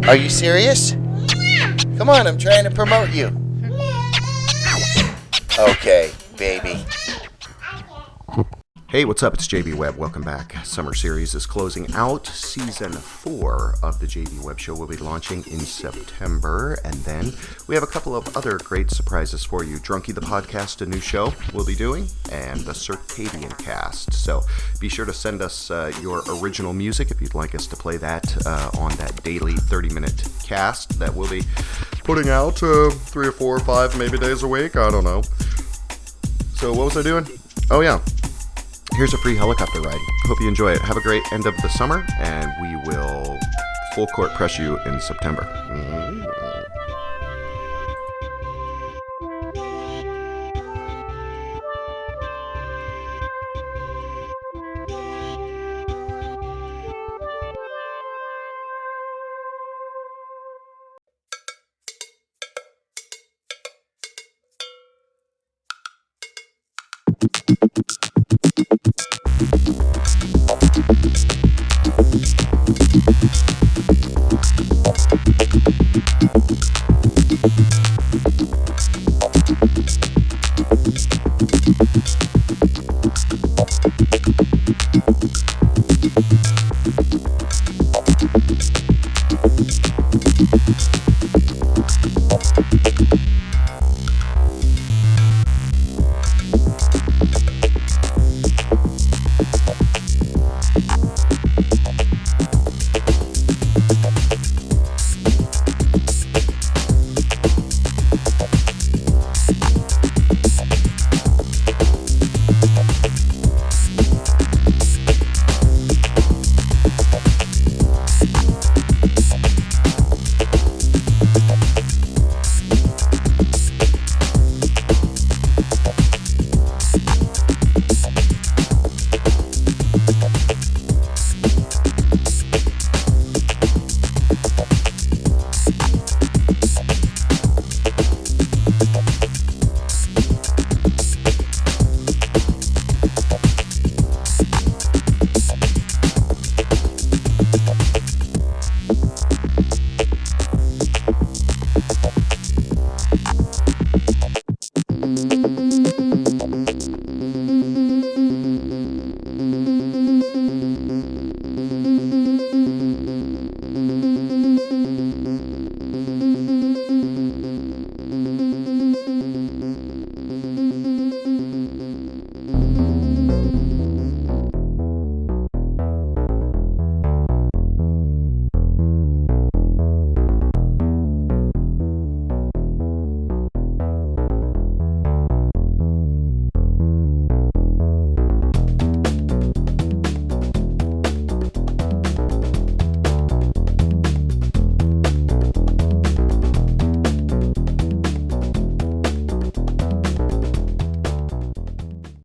Are you serious? Come on, I'm trying to promote you. Okay, baby. Hey, what's up? It's JB Webb. Welcome back. Summer series is closing out. Season 4 of the JB Webb Show will be launching in September. And then we have a couple of other great surprises for you. Drunky the Podcast, a new show we'll be doing, and the Circadian Cast. So be sure to send us your original music if you'd like us to play that on that daily 30-minute cast that we'll be putting out 3 or 4 or 5 maybe days a week. I don't know. So what was I doing? Oh, yeah. Here's a free helicopter ride. Hope you enjoy it. Have a great end of the summer, and we will full court press you in September.